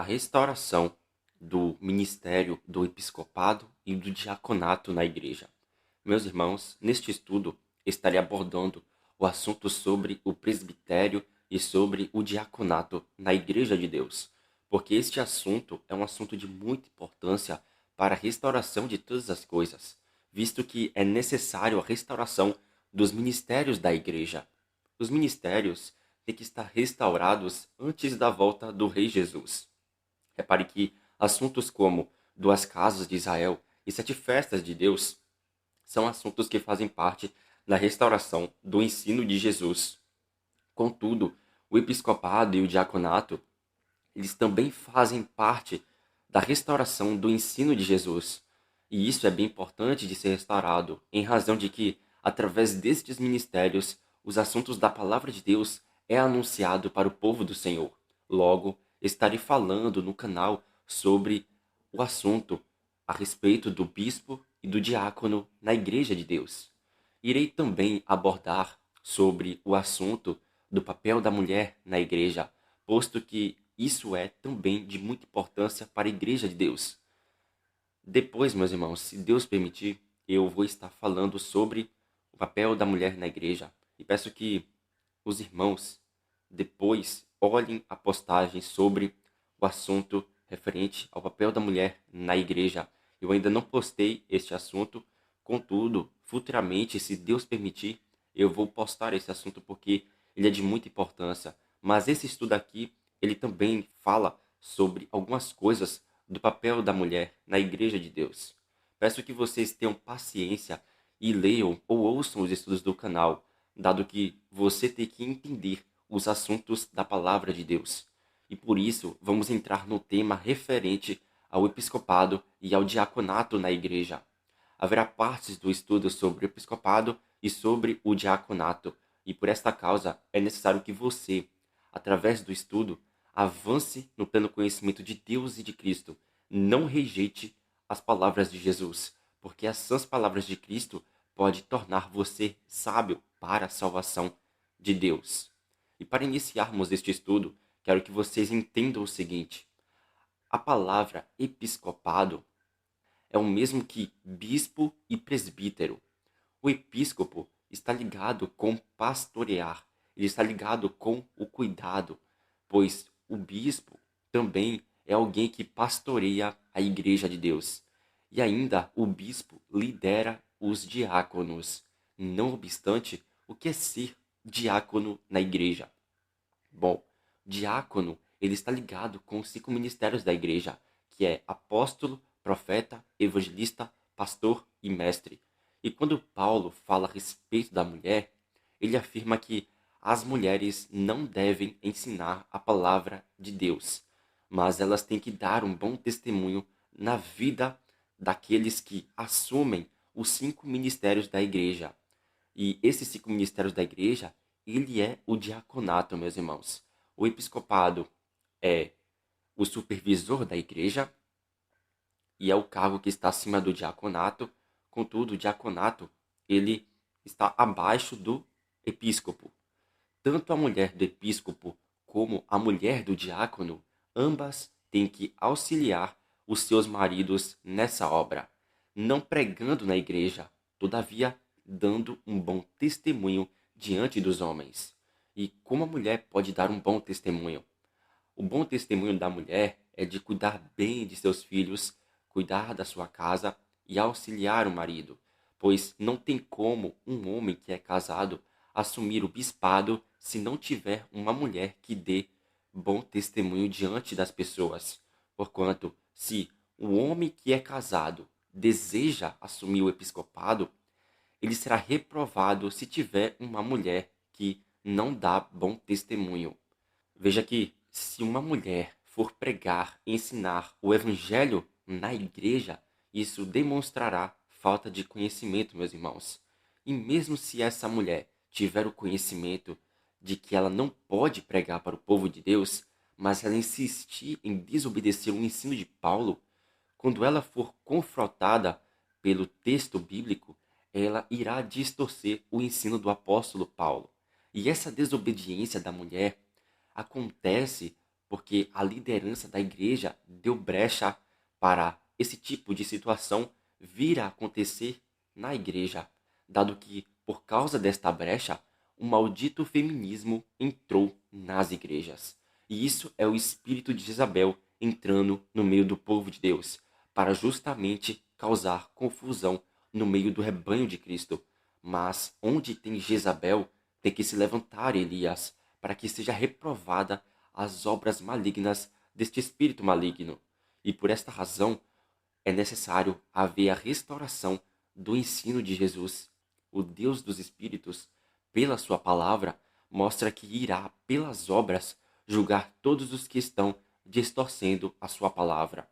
a restauração do ministério do episcopado e do diaconato na igreja. Meus irmãos, neste estudo estarei abordando o assunto sobre o presbitério e sobre o diaconato na Igreja de Deus, porque este assunto é um assunto de muita importância para a restauração de todas as coisas, visto que é necessário a restauração dos ministérios da igreja. Os ministérios têm que estar restaurados antes da volta do Rei Jesus. Repare que assuntos como duas casas de Israel e sete festas de Deus são assuntos que fazem parte da restauração do ensino de Jesus. Contudo, o episcopado e o diaconato, eles também fazem parte da restauração do ensino de Jesus. E isso é bem importante de ser restaurado, em razão de que, através destes ministérios, os assuntos da palavra de Deus é anunciado para o povo do Senhor. Logo, estarei falando no canal sobre o assunto a respeito do bispo e do diácono na Igreja de Deus. Irei também abordar sobre o assunto do papel da mulher na igreja, posto que isso é também de muita importância para a Igreja de Deus. Depois, meus irmãos, se Deus permitir, eu vou estar falando sobre o papel da mulher na igreja. E peço que os irmãos depois olhem a postagem sobre o assunto referente ao papel da mulher na igreja. Eu ainda não postei este assunto, contudo, futuramente, se Deus permitir, eu vou postar esse assunto porque ele é de muita importância. Mas esse estudo aqui, ele também fala sobre algumas coisas do papel da mulher na Igreja de Deus. Peço que vocês tenham paciência e leiam ou ouçam os estudos do canal, dado que você tem que entender os assuntos da palavra de Deus. E por isso, vamos entrar no tema referente ao episcopado e ao diaconato na igreja. Haverá partes do estudo sobre o episcopado e sobre o diaconato, e por esta causa é necessário que você, através do estudo, avance no pleno conhecimento de Deus e de Cristo. Não rejeite as palavras de Jesus, porque as sãs palavras de Cristo podem tornar você sábio para a salvação de Deus. E para iniciarmos este estudo, quero que vocês entendam o seguinte: a palavra episcopado é o mesmo que bispo e presbítero. O episcopo está ligado com pastorear, ele está ligado com o cuidado, pois o bispo também é alguém que pastoreia a igreja de Deus. E ainda o bispo lidera os diáconos. Não obstante, o que é ser diácono na igreja? Bom, diácono, ele está ligado com os 5 ministérios da igreja, que é apóstolo, profeta, evangelista, pastor e mestre. E quando Paulo fala a respeito da mulher, ele afirma que as mulheres não devem ensinar a palavra de Deus, mas elas têm que dar um bom testemunho na vida daqueles que assumem os 5 ministérios da igreja. E esses 5 ministérios da igreja, ele é o diaconato, meus irmãos. O episcopado é o supervisor da igreja e é o cargo que está acima do diaconato. Contudo, o diaconato, ele está abaixo do episcopo. Tanto a mulher do episcopo como a mulher do diácono, ambas têm que auxiliar os seus maridos nessa obra, não pregando na igreja, todavia dando um bom testemunho diante dos homens. E como a mulher pode dar um bom testemunho? O bom testemunho da mulher é de cuidar bem de seus filhos, cuidar da sua casa e auxiliar o marido, pois não tem como um homem que é casado assumir o bispado se não tiver uma mulher que dê bom testemunho diante das pessoas. Porquanto, se o homem que é casado deseja assumir o episcopado, ele será reprovado se tiver uma mulher que não dá bom testemunho. Veja que se uma mulher for pregar e ensinar o evangelho na igreja, isso demonstrará falta de conhecimento, meus irmãos. E mesmo se essa mulher tiver o conhecimento de que ela não pode pregar para o povo de Deus, mas ela insistir em desobedecer o ensino de Paulo, quando ela for confrontada pelo texto bíblico, ela irá distorcer o ensino do apóstolo Paulo. E essa desobediência da mulher acontece porque a liderança da igreja deu brecha para esse tipo de situação vir a acontecer na igreja, dado que, por causa desta brecha, o maldito feminismo entrou nas igrejas. E isso é o espírito de Jezabel entrando no meio do povo de Deus, para justamente causar confusão no meio do rebanho de Cristo. Mas onde tem Jezabel, tem que se levantar Elias, para que seja reprovada as obras malignas deste espírito maligno. E por esta razão é necessário haver a restauração do ensino de Jesus. O Deus dos Espíritos, pela sua palavra, mostra que irá, pelas obras, julgar todos os que estão distorcendo a sua palavra.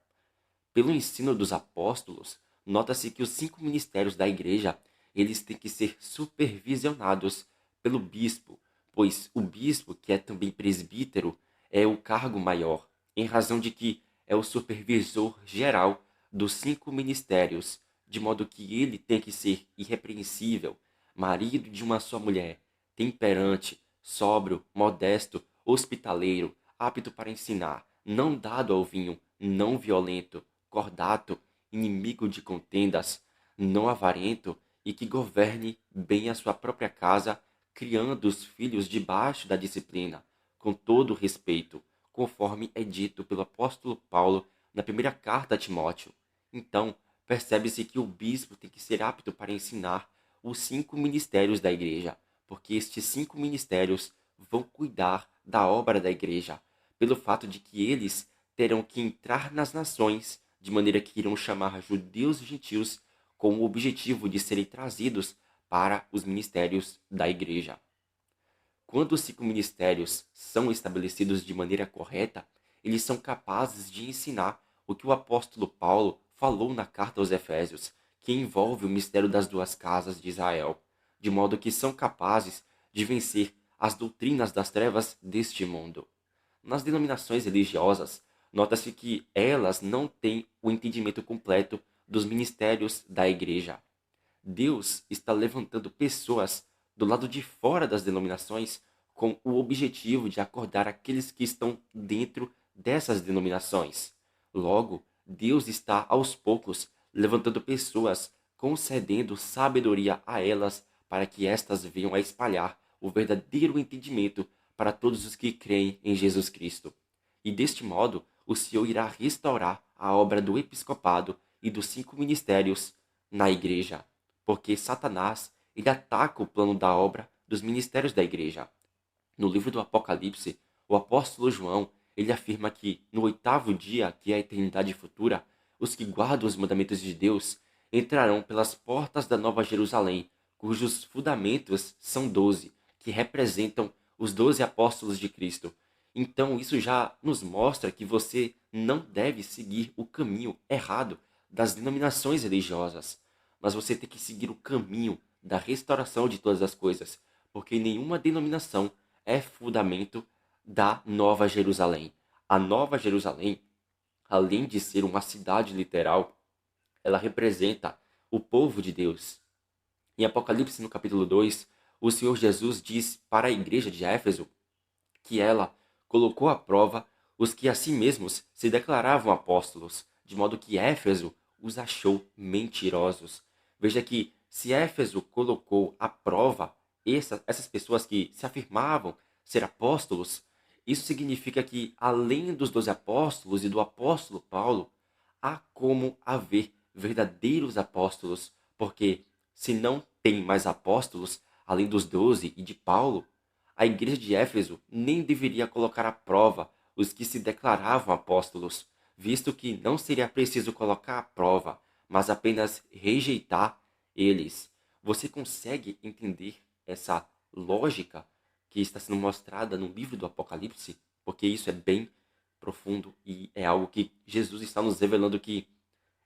Pelo ensino dos apóstolos, nota-se que os 5 ministérios da igreja, eles têm que ser supervisionados pelo bispo, pois o bispo, que é também presbítero, é o cargo maior, em razão de que é o supervisor geral dos 5 ministérios, de modo que ele tem que ser irrepreensível, marido de uma só mulher, temperante, sóbrio, modesto, hospitaleiro, apto para ensinar, não dado ao vinho, não violento, cordato, inimigo de contendas, não avarento e que governe bem a sua própria casa, criando os filhos debaixo da disciplina, com todo respeito, conforme é dito pelo apóstolo Paulo na primeira carta a Timóteo. Então, percebe-se que o bispo tem que ser apto para ensinar os 5 ministérios da igreja, porque estes 5 ministérios vão cuidar da obra da igreja, pelo fato de que eles terão que entrar nas nações, de maneira que irão chamar judeus e gentios com o objetivo de serem trazidos para os ministérios da igreja. Quando os 5 ministérios são estabelecidos de maneira correta, eles são capazes de ensinar o que o apóstolo Paulo falou na carta aos Efésios, que envolve o mistério das 2 casas de Israel, de modo que são capazes de vencer as doutrinas das trevas deste mundo. Nas denominações religiosas, nota-se que elas não têm o entendimento completo dos ministérios da igreja. Deus está levantando pessoas do lado de fora das denominações com o objetivo de acordar aqueles que estão dentro dessas denominações. Logo, Deus está aos poucos levantando pessoas, concedendo sabedoria a elas para que estas venham a espalhar o verdadeiro entendimento para todos os que creem em Jesus Cristo. E deste modo, o Senhor irá restaurar a obra do episcopado e dos 5 ministérios na igreja, porque Satanás ele ataca o plano da obra dos ministérios da igreja. No livro do Apocalipse, o apóstolo João ele afirma que no 8º dia, que é a eternidade futura, os que guardam os mandamentos de Deus entrarão pelas portas da Nova Jerusalém, cujos fundamentos são 12, que representam os 12 apóstolos de Cristo. Então isso já nos mostra que você não deve seguir o caminho errado das denominações religiosas, mas você tem que seguir o caminho da restauração de todas as coisas, porque nenhuma denominação é fundamento da Nova Jerusalém. A Nova Jerusalém, além de ser uma cidade literal, ela representa o povo de Deus. Em Apocalipse, no capítulo 2, o Senhor Jesus diz para a igreja de Éfeso que ela colocou à prova os que a si mesmos se declaravam apóstolos, de modo que Éfeso os achou mentirosos. Veja que se Éfeso colocou à prova essas pessoas que se afirmavam ser apóstolos, isso significa que, além dos 12 apóstolos e do apóstolo Paulo, há como haver verdadeiros apóstolos, porque se não tem mais apóstolos, além dos 12 e de Paulo, a igreja de Éfeso nem deveria colocar à prova os que se declaravam apóstolos, visto que não seria preciso colocar à prova, mas apenas rejeitar eles. Você consegue entender essa lógica que está sendo mostrada no livro do Apocalipse? Porque isso é bem profundo e é algo que Jesus está nos revelando que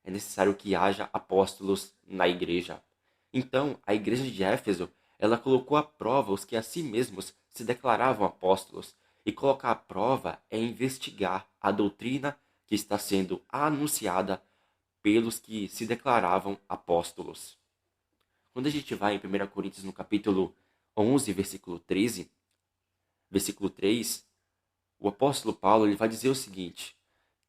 é necessário que haja apóstolos na igreja. Então, a igreja de Éfeso, ela colocou à prova os que a si mesmos se declaravam apóstolos. E colocar à prova é investigar a doutrina que está sendo anunciada pelos que se declaravam apóstolos. Quando a gente vai em 1 Coríntios no capítulo 11, versículo 13, versículo 3, o apóstolo Paulo ele vai dizer o seguinte: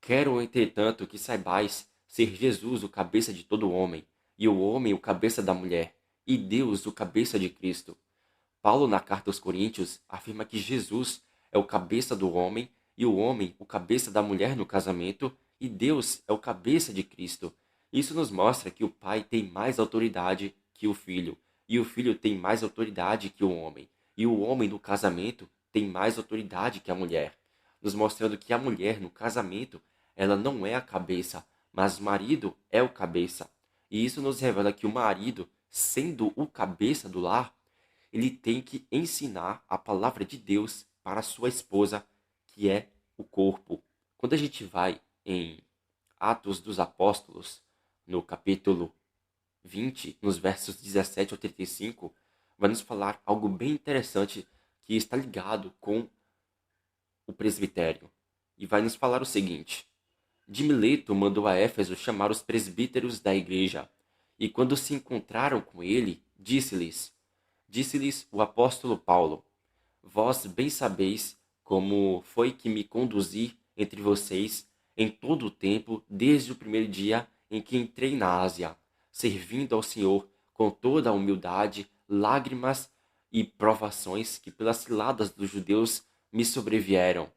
quero, entretanto, que saibais ser Jesus o cabeça de todo homem, e o homem o cabeça da mulher, e Deus o cabeça de Cristo. Paulo, na carta aos Coríntios, afirma que Jesus é o cabeça do homem e o homem o cabeça da mulher no casamento e Deus é o cabeça de Cristo. Isso nos mostra que o pai tem mais autoridade que o filho e o filho tem mais autoridade que o homem e o homem no casamento tem mais autoridade que a mulher, nos mostrando que a mulher no casamento ela não é a cabeça, mas o marido é o cabeça. E isso nos revela que o marido, sendo o cabeça do lar, ele tem que ensinar a palavra de Deus para a sua esposa, que é o corpo. Quando a gente vai em Atos dos Apóstolos, no capítulo 20, nos versos 17 ao 35, vai nos falar algo bem interessante que está ligado com o presbitério. E vai nos falar o seguinte: de Mileto mandou a Éfeso chamar os presbíteros da igreja, e quando se encontraram com ele, disse-lhes o apóstolo Paulo: vós bem sabeis como foi que me conduzi entre vocês em todo o tempo, desde o primeiro dia em que entrei na Ásia, servindo ao Senhor com toda a humildade, lágrimas e provações que pelas ciladas dos judeus me sobrevieram,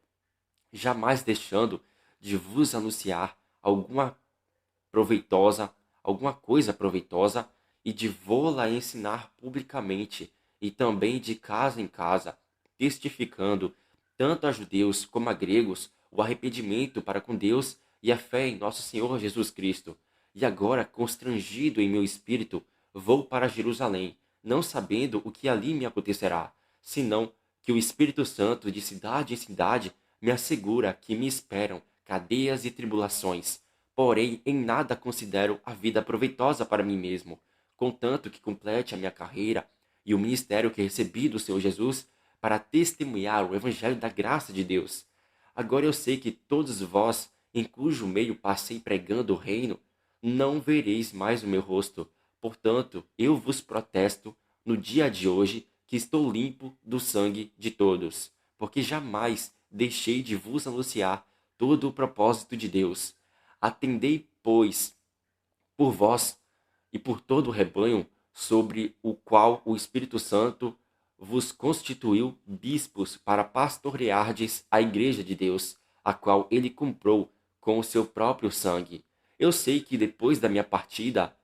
jamais deixando de vos anunciar proveitosa, alguma coisa proveitosa, e de vô-la ensinar publicamente, e também de casa em casa, testificando, tanto a judeus como a gregos, o arrependimento para com Deus e a fé em nosso Senhor Jesus Cristo. E agora, constrangido em meu espírito, vou para Jerusalém, não sabendo o que ali me acontecerá, senão que o Espírito Santo, de cidade em cidade, me assegura que me esperam cadeias e tribulações. Porém, em nada considero a vida proveitosa para mim mesmo, contanto que complete a minha carreira e o ministério que recebi do Senhor Jesus para testemunhar o evangelho da graça de Deus. Agora eu sei que todos vós, em cujo meio passei pregando o reino, não vereis mais o meu rosto. Portanto, eu vos protesto no dia de hoje que estou limpo do sangue de todos, porque jamais deixei de vos anunciar todo o propósito de Deus. Atendei, pois, por vós e por todo o rebanho sobre o qual o Espírito Santo vos constituiu bispos para pastoreardes a igreja de Deus, a qual ele comprou com o seu próprio sangue. Eu sei que depois da minha partida,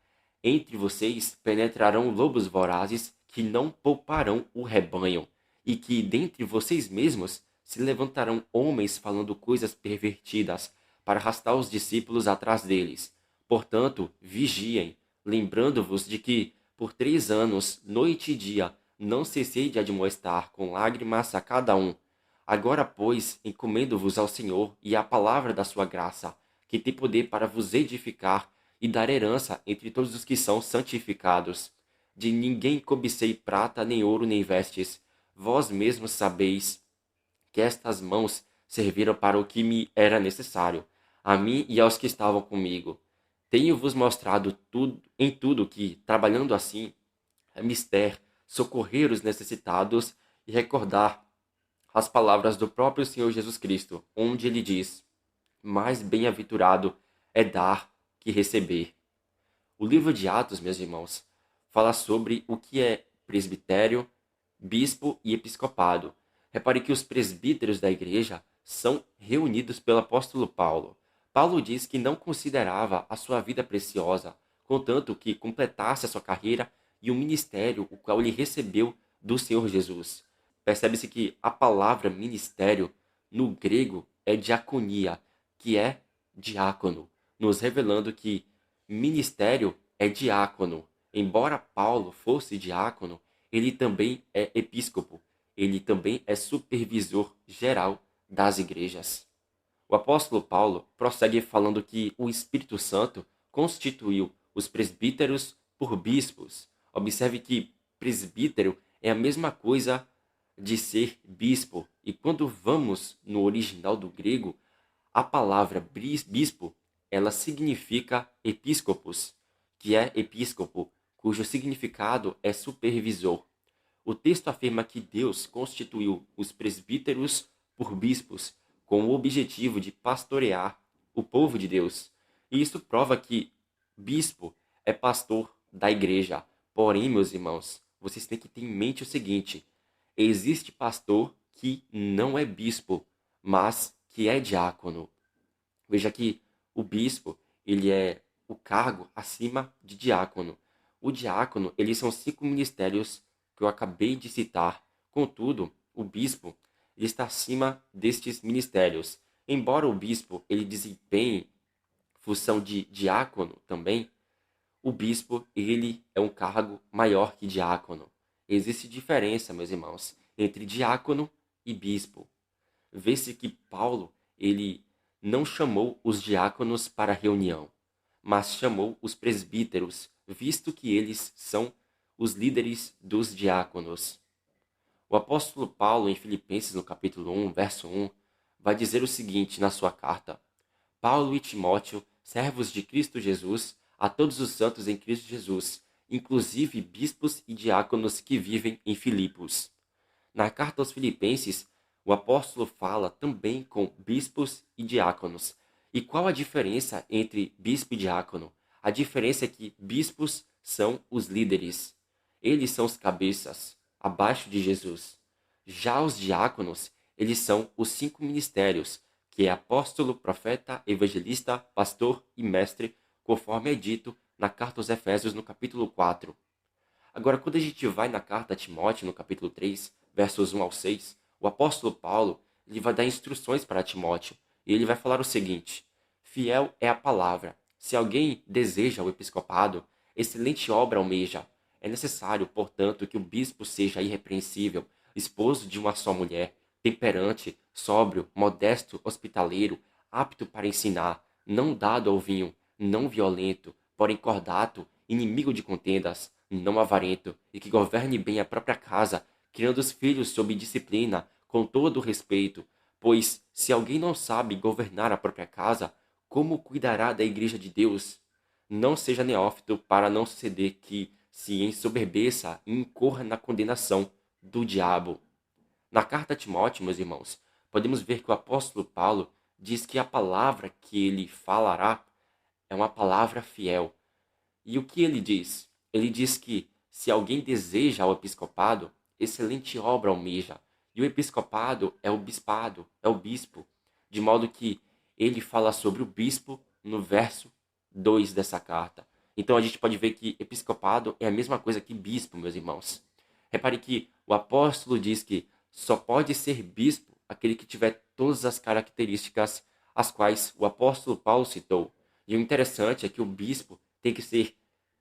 entre vocês penetrarão lobos vorazes que não pouparão o rebanho, e que dentre vocês mesmos se levantarão homens falando coisas pervertidas para arrastar os discípulos atrás deles. Portanto, vigiem, lembrando-vos de que, por 3 anos, noite e dia, não cessei de admoestar com lágrimas a cada um. Agora, pois, encomendo-vos ao Senhor e à palavra da sua graça, que tem poder para vos edificar e dar herança entre todos os que são santificados. De ninguém cobicei prata, nem ouro, nem vestes. Vós mesmos sabeis que estas mãos serviram para o que me era necessário, a mim e aos que estavam comigo. Tenho-vos mostrado em tudo que, trabalhando assim, é mister socorrer os necessitados e recordar as palavras do próprio Senhor Jesus Cristo, onde ele diz: mais bem-aventurado é dar que receber. O livro de Atos, meus irmãos, fala sobre o que é presbitério, bispo e episcopado. Repare que os presbíteros da igreja são reunidos pelo apóstolo Paulo. Paulo diz que não considerava a sua vida preciosa, contanto que completasse a sua carreira e o ministério o qual ele recebeu do Senhor Jesus. Percebe-se que a palavra ministério no grego é diaconia, que é diácono, nos revelando que ministério é diácono. Embora Paulo fosse diácono, ele também é episcopo, ele também é supervisor geral das igrejas. O apóstolo Paulo prossegue falando que o Espírito Santo constituiu os presbíteros por bispos. Observe que presbítero é a mesma coisa de ser bispo, e quando vamos no original do grego, a palavra bispo, ela significa episcopos, que é episcopo, cujo significado é supervisor. O texto afirma que Deus constituiu os presbíteros por bispos, com o objetivo de pastorear o povo de Deus. E isso prova que bispo é pastor da igreja. Porém, meus irmãos, vocês têm que ter em mente o seguinte: existe pastor que não é bispo, mas que é diácono. Veja que o bispo, ele é o cargo acima de diácono. O diácono, eles são 5 ministérios que eu acabei de citar. Contudo, o bispo, ele está acima destes ministérios. Embora o bispo ele desempenhe função de diácono também, o bispo, ele é um cargo maior que diácono. Existe diferença, meus irmãos, entre diácono e bispo. Vê-se que Paulo, ele não chamou os diáconos para a reunião, mas chamou os presbíteros, visto que eles são os líderes dos diáconos. O apóstolo Paulo, em Filipenses, no capítulo 1, verso 1, vai dizer o seguinte na sua carta: Paulo e Timóteo, servos de Cristo Jesus, a todos os santos em Cristo Jesus, inclusive bispos e diáconos que vivem em Filipos. Na carta aos Filipenses, o apóstolo fala também com bispos e diáconos. E qual a diferença entre bispo e diácono? A diferença é que bispos são os líderes. Eles são os cabeças, abaixo de Jesus. Já os diáconos, eles são os 5 ministérios, que é apóstolo, profeta, evangelista, pastor e mestre, conforme é dito na carta aos Efésios, no capítulo 4. Agora, quando a gente vai na carta a Timóteo, no capítulo 3, versos 1 ao 6, o apóstolo Paulo ele vai dar instruções para Timóteo. E ele vai falar o seguinte: fiel é a palavra. Se alguém deseja o episcopado, excelente obra almeja. É necessário, portanto, que o bispo seja irrepreensível, esposo de uma só mulher, temperante, sóbrio, modesto, hospitaleiro, apto para ensinar, não dado ao vinho, não violento, porém cordato, inimigo de contendas, não avarento, e que governe bem a própria casa, criando os filhos sob disciplina, com todo o respeito. Pois, se alguém não sabe governar a própria casa, como cuidará da igreja de Deus? Não seja neófito para não suceder que se ensoberbeça e incorra na condenação do diabo. Na carta a Timóteo, meus irmãos, podemos ver que o apóstolo Paulo diz que a palavra que ele falará é uma palavra fiel. E o que ele diz? Ele diz que se alguém deseja o episcopado, excelente obra almeja. E o episcopado é o bispado, é o bispo. De modo que ele fala sobre o bispo no verso 2 dessa carta. Então a gente pode ver que episcopado é a mesma coisa que bispo, meus irmãos. Repare que o apóstolo diz que só pode ser bispo aquele que tiver todas as características as quais o apóstolo Paulo citou. E o interessante é que o bispo tem que ser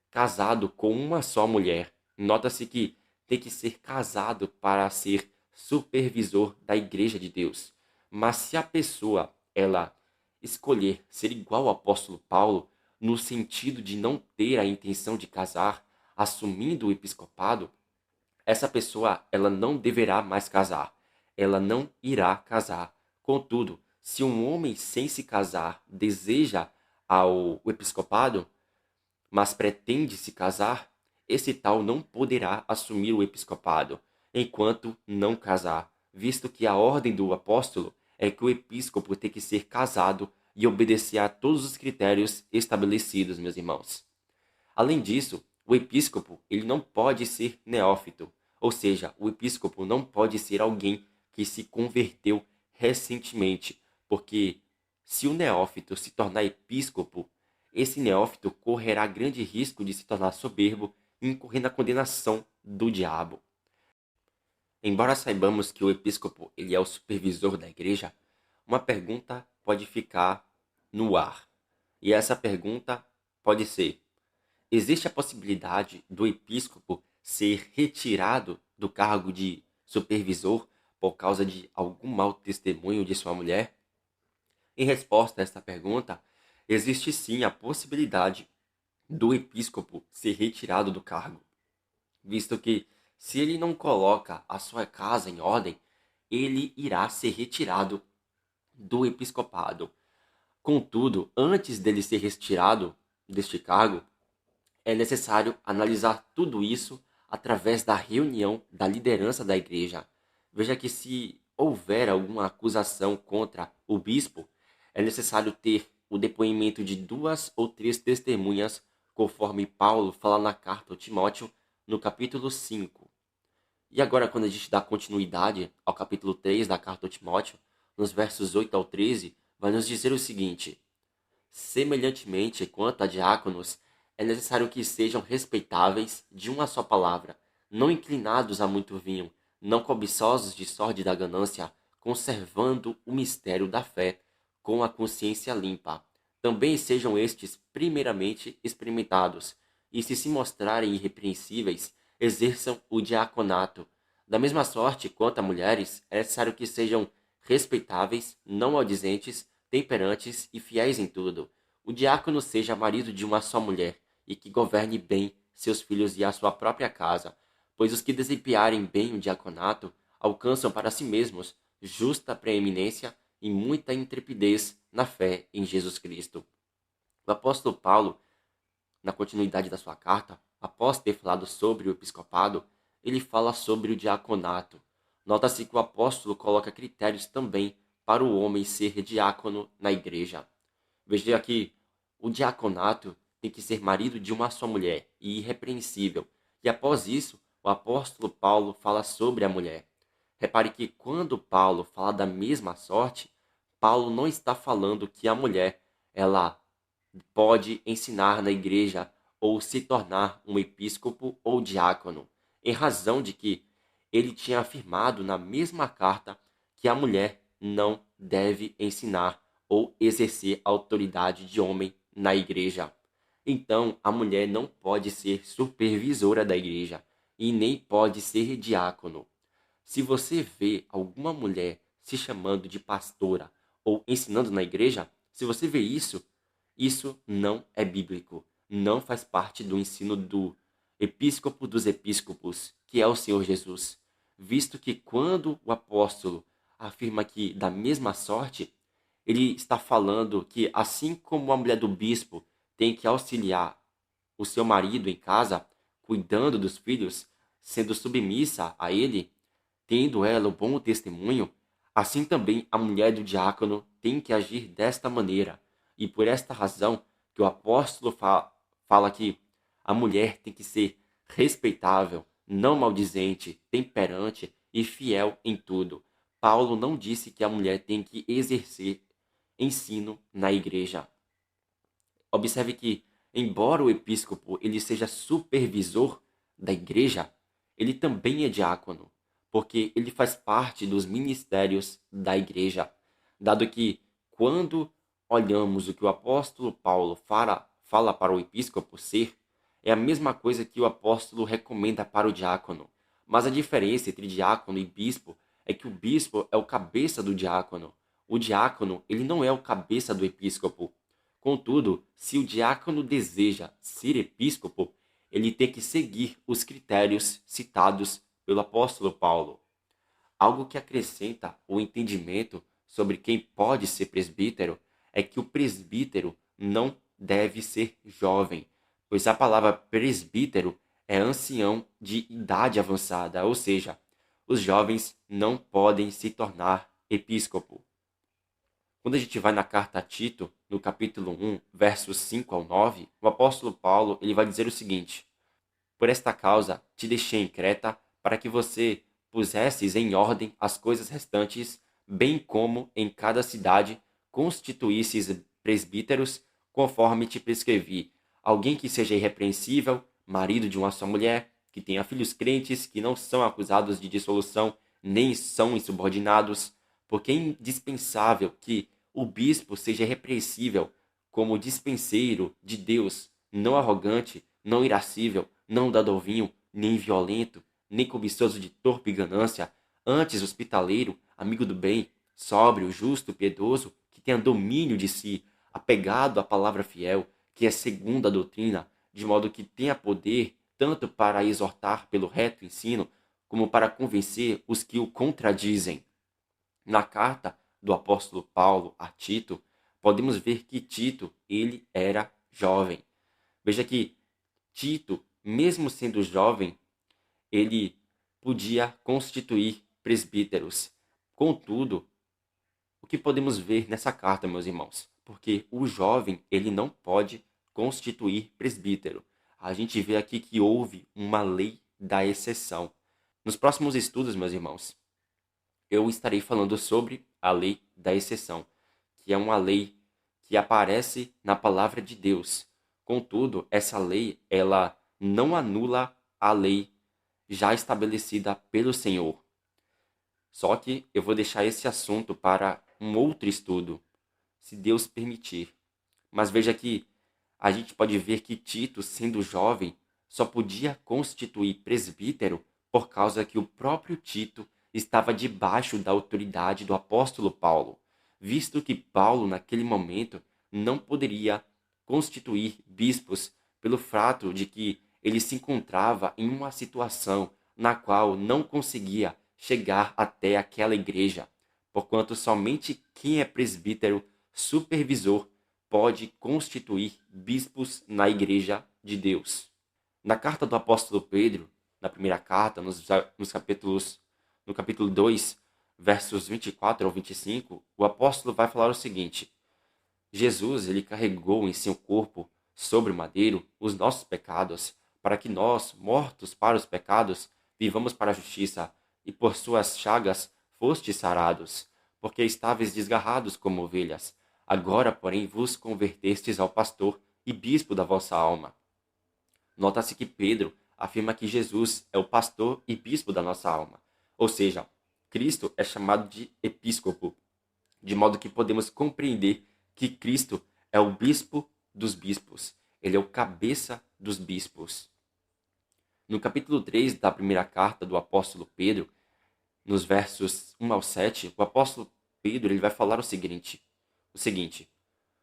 casado com uma só mulher. Nota-se que tem que ser casado para ser supervisor da igreja de Deus. Mas se a pessoa ela escolher ser igual ao apóstolo Paulo, no sentido de não ter a intenção de casar, assumindo o episcopado, essa pessoa ela não deverá mais casar. Ela não irá casar. Contudo, se um homem sem se casar deseja ao episcopado, mas pretende se casar, esse tal não poderá assumir o episcopado, enquanto não casar, visto que a ordem do apóstolo é que o episcopo tem que ser casado e obedecer a todos os critérios estabelecidos, meus irmãos. Além disso, o episcopo ele não pode ser neófito, ou seja, o episcopo não pode ser alguém que se converteu recentemente, porque se o neófito se tornar episcopo, esse neófito correrá grande risco de se tornar soberbo e incorrer na condenação do diabo. Embora saibamos que o episcopo ele é o supervisor da igreja, uma pergunta pode ficar no ar. E essa pergunta pode ser: existe a possibilidade do episcopo ser retirado do cargo de supervisor por causa de algum mau testemunho de sua mulher? Em resposta a esta pergunta, existe sim a possibilidade do episcopo ser retirado do cargo, visto que, se ele não coloca a sua casa em ordem, ele irá ser retirado do episcopado. Contudo, antes dele ser retirado deste cargo, é necessário analisar tudo isso através da reunião da liderança da igreja. Veja que se houver alguma acusação contra o bispo, é necessário ter o depoimento de 2 ou 3 testemunhas, conforme Paulo fala na carta ao Timóteo, no capítulo 5. E agora, quando a gente dá continuidade ao capítulo 3 da carta ao Timóteo, nos versos 8 ao 13, vai nos dizer o seguinte: semelhantemente, quanto a diáconos, é necessário que sejam respeitáveis de uma só palavra, não inclinados a muito vinho, não cobiçosos de sórdida ganância, conservando o mistério da fé, com a consciência limpa. Também sejam estes primeiramente experimentados, e se mostrarem irrepreensíveis, exerçam o diaconato. Da mesma sorte quanto a mulheres, é necessário que sejam respeitáveis, não maldizentes, temperantes e fiéis em tudo. O diácono seja marido de uma só mulher, e que governe bem seus filhos e a sua própria casa, pois os que desempenharem bem o diaconato alcançam para si mesmos justa preeminência e muita intrepidez na fé em Jesus Cristo. O apóstolo Paulo, na continuidade da sua carta, após ter falado sobre o episcopado, ele fala sobre o diaconato. Nota-se que o apóstolo coloca critérios também para o homem ser diácono na igreja. Veja aqui, o diaconato tem que ser marido de uma só mulher e irrepreensível. E após isso, o apóstolo Paulo fala sobre a mulher. Repare que quando Paulo fala da mesma sorte, Paulo não está falando que a mulher ela pode ensinar na igreja ou se tornar um episcopo ou diácono, em razão de que ele tinha afirmado na mesma carta que a mulher não deve ensinar ou exercer autoridade de homem na igreja. Então, a mulher não pode ser supervisora da igreja e nem pode ser diácono. Se você vê alguma mulher se chamando de pastora ou ensinando na igreja, se você vê isso, isso não é bíblico, não faz parte do ensino do episcopo dos episcopos, que é o Senhor Jesus. Visto que quando o apóstolo afirma que da mesma sorte, ele está falando que assim como a mulher do bispo tem que auxiliar o seu marido em casa, cuidando dos filhos, sendo submissa a ele, tendo ela o bom testemunho, assim também a mulher do diácono tem que agir desta maneira. E por esta razão que o apóstolo fala que a mulher tem que ser respeitável, não maldizente, temperante e fiel em tudo. Paulo não disse que a mulher tem que exercer ensino na igreja. Observe que, embora o episcopo ele seja supervisor da igreja, ele também é diácono, porque ele faz parte dos ministérios da igreja, dado que quando olhamos o que o apóstolo Paulo fala para o episcopo ser, é a mesma coisa que o apóstolo recomenda para o diácono. Mas a diferença entre diácono e bispo é que o bispo é o cabeça do diácono. O diácono, ele não é o cabeça do episcopo. Contudo, se o diácono deseja ser episcopo, ele tem que seguir os critérios citados pelo apóstolo Paulo. Algo que acrescenta o entendimento sobre quem pode ser presbítero é que o presbítero não deve ser jovem, pois a palavra presbítero é ancião de idade avançada, ou seja, os jovens não podem se tornar episcopo. Quando a gente vai na carta a Tito, no capítulo 1, versos 5 ao 9, o apóstolo Paulo ele vai dizer o seguinte: por esta causa te deixei em Creta, para que você pusesses em ordem as coisas restantes, bem como em cada cidade constituísses presbíteros, conforme te prescrevi, alguém que seja irrepreensível, marido de uma só mulher, que tenha filhos crentes, que não são acusados de dissolução, nem são insubordinados, porque é indispensável que o bispo seja irrepreensível como dispenseiro de Deus, não arrogante, não irascível, não dado ao vinho, nem violento, nem cobiçoso de torpe ganância, antes hospitaleiro, amigo do bem, sóbrio, justo, piedoso, que tenha domínio de si, apegado à palavra fiel, que é segundo a doutrina, de modo que tenha poder tanto para exortar pelo reto ensino, como para convencer os que o contradizem. Na carta do apóstolo Paulo a Tito, podemos ver que Tito, ele era jovem. Veja que Tito, mesmo sendo jovem, ele podia constituir presbíteros, Contudo, o que podemos ver nessa carta, meus irmãos? Porque o jovem, ele não pode constituir presbítero. A gente vê aqui que houve uma lei da exceção. Nos próximos estudos, meus irmãos, eu estarei falando sobre a lei da exceção, que é uma lei que aparece na palavra de Deus. Contudo, essa lei, ela não anula a lei já estabelecida pelo Senhor. Só que eu vou deixar esse assunto para um outro estudo, se Deus permitir. Mas veja que a gente pode ver que Tito, sendo jovem, só podia constituir presbítero por causa que o próprio Tito estava debaixo da autoridade do apóstolo Paulo, visto que Paulo, naquele momento, não poderia constituir bispos pelo fato de que ele se encontrava em uma situação na qual não conseguia chegar até aquela igreja, porquanto somente quem é presbítero, supervisor, pode constituir bispos na igreja de Deus. Na carta do apóstolo Pedro, na primeira carta, no capítulo 2, versos 24 ao 25, o apóstolo vai falar o seguinte: Jesus, ele carregou em seu corpo sobre o madeiro os nossos pecados, para que nós, mortos para os pecados, vivamos para a justiça, e por suas chagas fostes sarados, porque estáveis desgarrados como ovelhas. Agora, porém, vos convertestes ao pastor e bispo da vossa alma. Nota-se que Pedro afirma que Jesus é o pastor e bispo da nossa alma. Ou seja, Cristo é chamado de episcopo, de modo que podemos compreender que Cristo é o bispo dos bispos. Ele é o cabeça dos bispos. No capítulo 3 da primeira carta do apóstolo Pedro, nos versos 1 ao 7, o apóstolo Pedro ele vai falar o seguinte: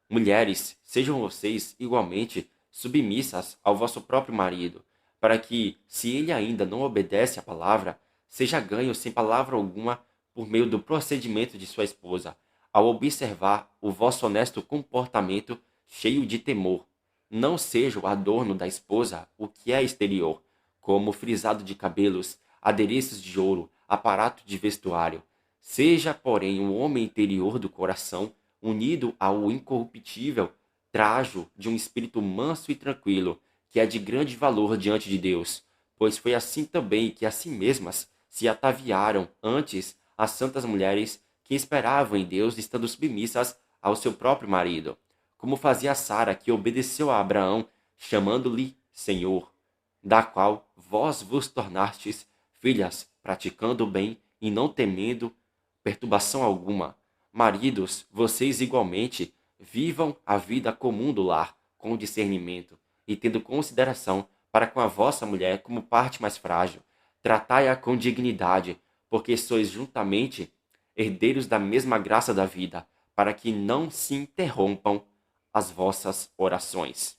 mulheres, sejam vocês igualmente submissas ao vosso próprio marido, para que, se ele ainda não obedece à palavra, seja ganho sem palavra alguma por meio do procedimento de sua esposa, ao observar o vosso honesto comportamento cheio de temor. Não seja o adorno da esposa o que é exterior, como frisado de cabelos, adereços de ouro, aparato de vestuário. Seja, porém, o homem interior do coração, unido ao incorruptível trajo de um espírito manso e tranquilo, que é de grande valor diante de Deus, pois foi assim também que a si mesmas se ataviaram antes as santas mulheres que esperavam em Deus, estando submissas ao seu próprio marido, como fazia Sara, que obedeceu a Abraão, chamando-lhe Senhor, da qual vós vos tornastes filhas, praticando o bem e não temendo perturbação alguma. Maridos, vocês igualmente vivam a vida comum do lar, com discernimento, e tendo consideração para com a vossa mulher como parte mais frágil. Tratai-a com dignidade, porque sois juntamente herdeiros da mesma graça da vida, para que não se interrompam as vossas orações.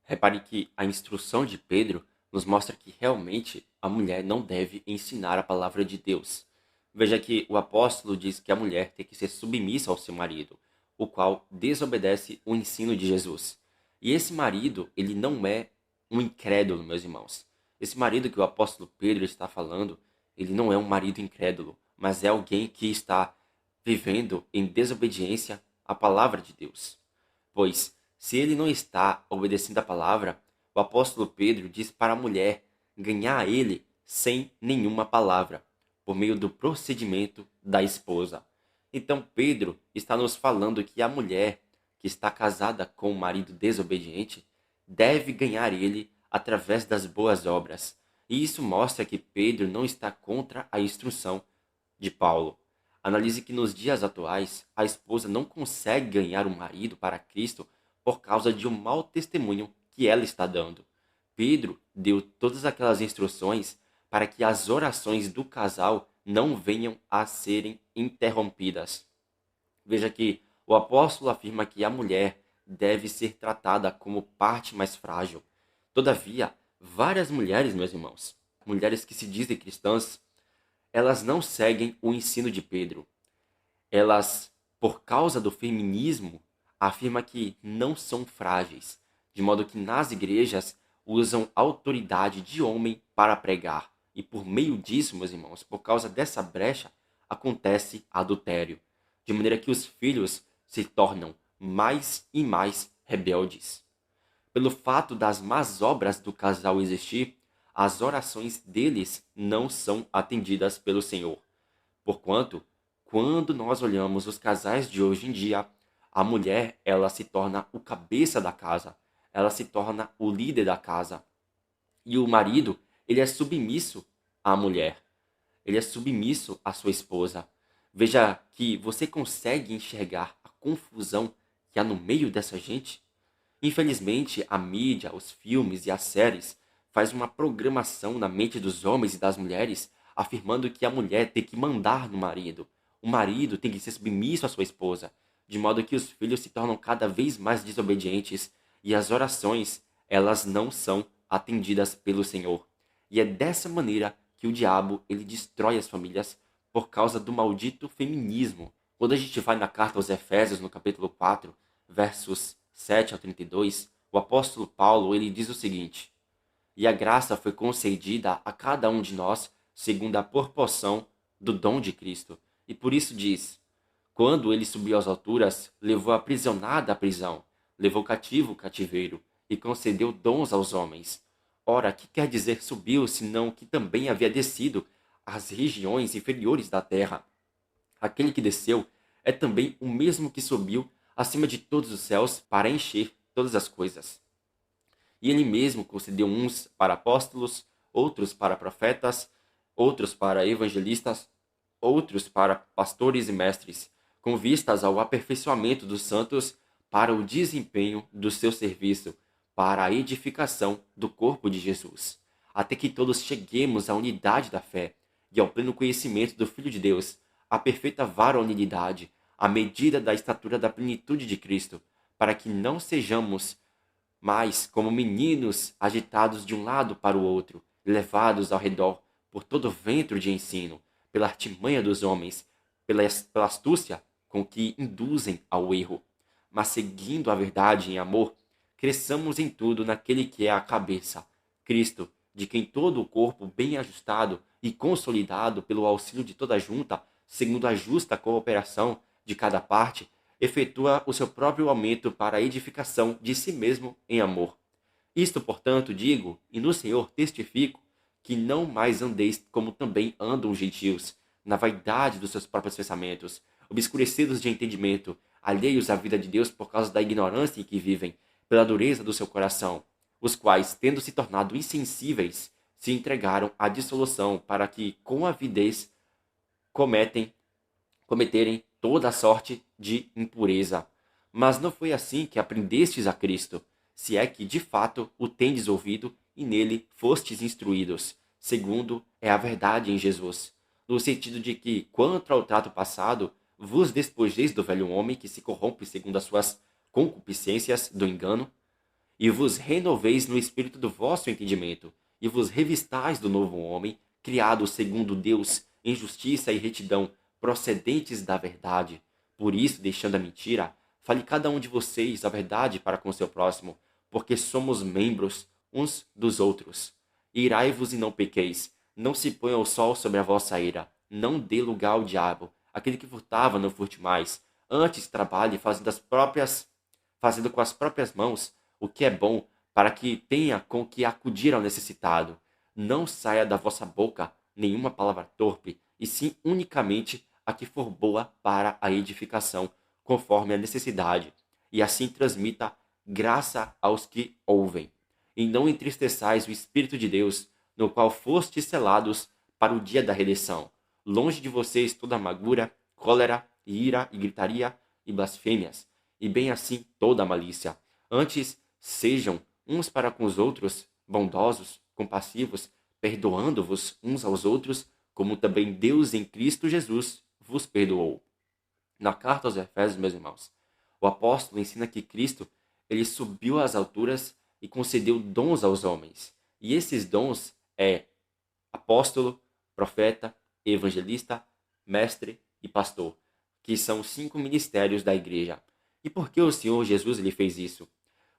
Repare que a instrução de Pedro nos mostra que realmente a mulher não deve ensinar a palavra de Deus. Veja que o apóstolo diz que a mulher tem que ser submissa ao seu marido, o qual desobedece o ensino de Jesus. E esse marido, ele não é um incrédulo, meus irmãos. Esse marido que o apóstolo Pedro está falando, ele não é um marido incrédulo, mas é alguém que está vivendo em desobediência à palavra de Deus. Pois, se ele não está obedecendo a palavra, o apóstolo Pedro diz para a mulher ganhar a ele sem nenhuma palavra, por meio do procedimento da esposa. Então Pedro está nos falando que a mulher que está casada com um marido desobediente deve ganhar ele através das boas obras. E isso mostra que Pedro não está contra a instrução de Paulo. Analise que nos dias atuais a esposa não consegue ganhar um marido para Cristo por causa de um mau testemunho que ela está dando. Pedro deu todas aquelas instruções para que as orações do casal não venham a serem interrompidas. Veja que o apóstolo afirma que a mulher deve ser tratada como parte mais frágil. Todavia, várias mulheres, meus irmãos, mulheres que se dizem cristãs, elas não seguem o ensino de Pedro. Elas, por causa do feminismo, afirmam que não são frágeis, de modo que nas igrejas usam autoridade de homem para pregar. E por meio disso, meus irmãos, por causa dessa brecha, acontece adultério, de maneira que os filhos se tornam mais e mais rebeldes. Pelo fato das más obras do casal existir, as orações deles não são atendidas pelo Senhor. Porquanto, quando nós olhamos os casais de hoje em dia, a mulher, ela se torna o cabeça da casa, ela se torna o líder da casa. E o marido, ele é submisso à mulher, ele é submisso à sua esposa. Veja que você consegue enxergar a confusão que há no meio dessa gente? Infelizmente, a mídia, os filmes e as séries faz uma programação na mente dos homens e das mulheres, afirmando que a mulher tem que mandar no marido, o marido tem que ser submisso à sua esposa, de modo que os filhos se tornam cada vez mais desobedientes e as orações, elas não são atendidas pelo Senhor. E é dessa maneira que o diabo, ele destrói as famílias por causa do maldito feminismo. Quando a gente vai na carta aos Efésios, no capítulo 4, versos 7 ao 32, o apóstolo Paulo, ele diz o seguinte: E a graça foi concedida a cada um de nós segundo a proporção do dom de Cristo. E por isso diz: Quando ele subiu às alturas, levou a aprisionada à prisão, levou cativo o cativeiro e concedeu dons aos homens. Ora, que quer dizer subiu, senão que também havia descido às regiões inferiores da terra? Aquele que desceu é também o mesmo que subiu acima de todos os céus para encher todas as coisas. E ele mesmo concedeu uns para apóstolos, outros para profetas, outros para evangelistas, outros para pastores e mestres, com vistas ao aperfeiçoamento dos santos para o desempenho do seu serviço, para a edificação do corpo de Jesus, até que todos cheguemos à unidade da fé e ao pleno conhecimento do Filho de Deus, à perfeita varonilidade, à medida da estatura da plenitude de Cristo, para que não sejamos mais como meninos agitados de um lado para o outro, levados ao redor por todo vento de ensino, pela artimanha dos homens, pela astúcia com que induzem ao erro, mas seguindo a verdade em amor, cresçamos em tudo naquele que é a cabeça, Cristo, de quem todo o corpo bem ajustado e consolidado pelo auxílio de toda a junta, segundo a justa cooperação de cada parte, efetua o seu próprio aumento para a edificação de si mesmo em amor. Isto, portanto, digo, e no Senhor testifico, que não mais andeis como também andam os gentios, na vaidade dos seus próprios pensamentos, obscurecidos de entendimento, alheios à vida de Deus por causa da ignorância em que vivem, pela dureza do seu coração, os quais, tendo se tornado insensíveis, se entregaram à dissolução para que, com avidez, cometerem toda sorte de impureza. Mas não foi assim que aprendestes a Cristo, se é que de fato o tendes ouvido e nele fostes instruídos, segundo é a verdade em Jesus, no sentido de que, quanto ao trato passado, vos despojeis do velho homem que se corrompe segundo as suas concupiscências do engano, e vos renoveis no espírito do vosso entendimento, e vos revistais do novo homem, criado segundo Deus, em justiça e retidão, procedentes da verdade. Por isso, deixando a mentira, fale cada um de vocês a verdade para com seu próximo, porque somos membros uns dos outros. Irai-vos e não pequeis, não se ponha o sol sobre a vossa ira, não dê lugar ao diabo. Aquele que furtava, não furte mais. Antes trabalhe fazendo com as próprias mãos o que é bom, para que tenha com que acudir ao necessitado. Não saia da vossa boca nenhuma palavra torpe, e sim unicamente a que for boa para a edificação, conforme a necessidade, e assim transmita graça aos que ouvem. E não entristeçais o Espírito de Deus, no qual fostes selados para o dia da redenção. Longe de vocês toda amargura, cólera, ira e gritaria e blasfêmias, e bem assim toda malícia. Antes, sejam uns para com os outros bondosos, compassivos, perdoando-vos uns aos outros, como também Deus em Cristo Jesus vos perdoou. Na carta aos Efésios, meus irmãos, o apóstolo ensina que Cristo, ele subiu às alturas e concedeu dons aos homens. E esses dons é apóstolo, profeta, evangelista, mestre e pastor, que são os 5 ministérios da igreja. E por que o Senhor Jesus ele fez isso?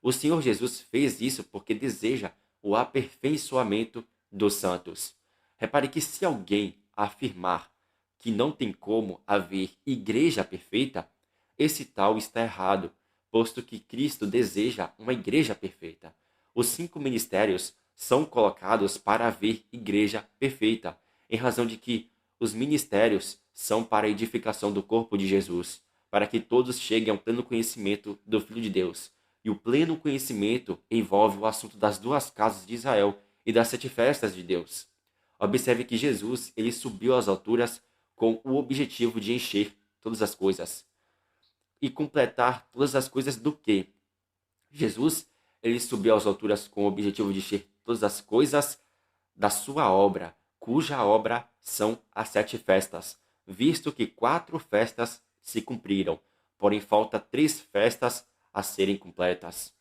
O Senhor Jesus fez isso porque deseja o aperfeiçoamento dos santos. Repare que se alguém afirmar que não tem como haver igreja perfeita, esse tal está errado, posto que Cristo deseja uma igreja perfeita. Os 5 ministérios são colocados para haver igreja perfeita, em razão de que os ministérios são para a edificação do corpo de Jesus, para que todos cheguem ao pleno conhecimento do Filho de Deus. E o pleno conhecimento envolve o assunto das 2 casas de Israel e das 7 festas de Deus. Observe que Jesus ele subiu às alturas com o objetivo de encher todas as coisas e completar todas as coisas do que? Jesus ele subiu às alturas com o objetivo de encher todas as coisas da sua obra, cuja obra são as 7 festas, visto que 4 festas se cumpriram, porém falta 3 festas a serem completas.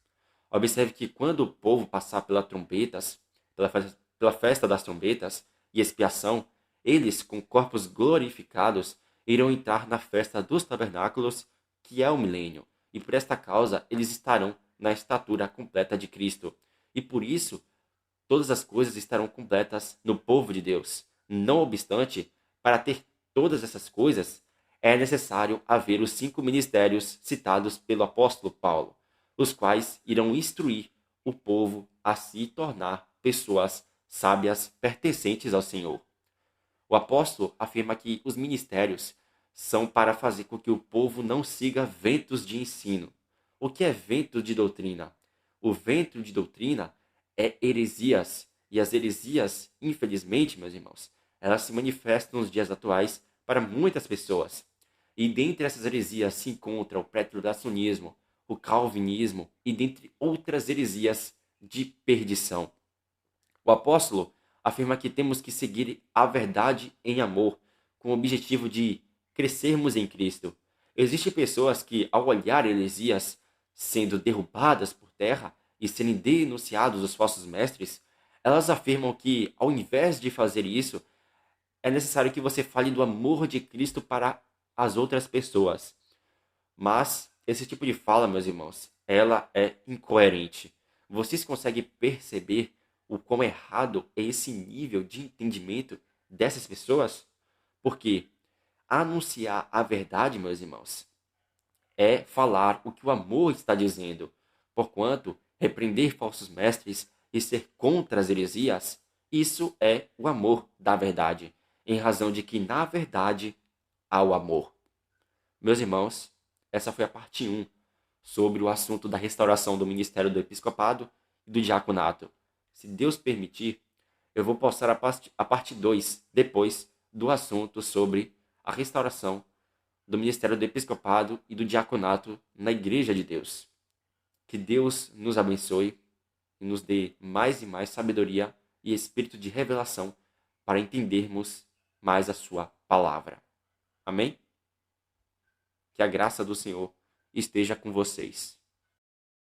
Observe que quando o povo passar pelas trombetas, pela festa das trombetas e expiação, eles, com corpos glorificados, irão entrar na festa dos tabernáculos, que é o milênio, e por esta causa eles estarão na estatura completa de Cristo. E por isso, todas as coisas estarão completas no povo de Deus. Não obstante, para ter todas essas coisas, é necessário haver os 5 ministérios citados pelo apóstolo Paulo, os quais irão instruir o povo a se tornar pessoas sábias pertencentes ao Senhor. O apóstolo afirma que os ministérios são para fazer com que o povo não siga ventos de ensino. O que é vento de doutrina? O vento de doutrina é heresias. E as heresias, infelizmente, meus irmãos, elas se manifestam nos dias atuais para muitas pessoas. E dentre essas heresias se encontra o preterilacionismo, o calvinismo e dentre outras heresias de perdição. O apóstolo afirma que temos que seguir a verdade em amor, com o objetivo de crescermos em Cristo. Existem pessoas que, ao olhar heresias sendo derrubadas por terra e serem denunciados os falsos mestres, elas afirmam que, ao invés de fazer isso, é necessário que você fale do amor de Cristo para as outras pessoas. Mas esse tipo de fala, meus irmãos, ela é incoerente. Vocês conseguem perceber o quão errado é esse nível de entendimento dessas pessoas? Porque anunciar a verdade, meus irmãos, é falar o que o amor está dizendo. Porquanto, repreender falsos mestres e ser contra as heresias, isso é o amor da verdade, em razão de que, na verdade, há o amor. Meus irmãos, essa foi a parte 1 sobre o assunto da restauração do ministério do episcopado e do diaconato. Se Deus permitir, eu vou postar a parte 2 depois do assunto sobre a restauração do ministério do episcopado e do diaconato na Igreja de Deus. Que Deus nos abençoe e nos dê mais e mais sabedoria e espírito de revelação para entendermos mais a sua palavra. Amém? Que a graça do Senhor esteja com vocês.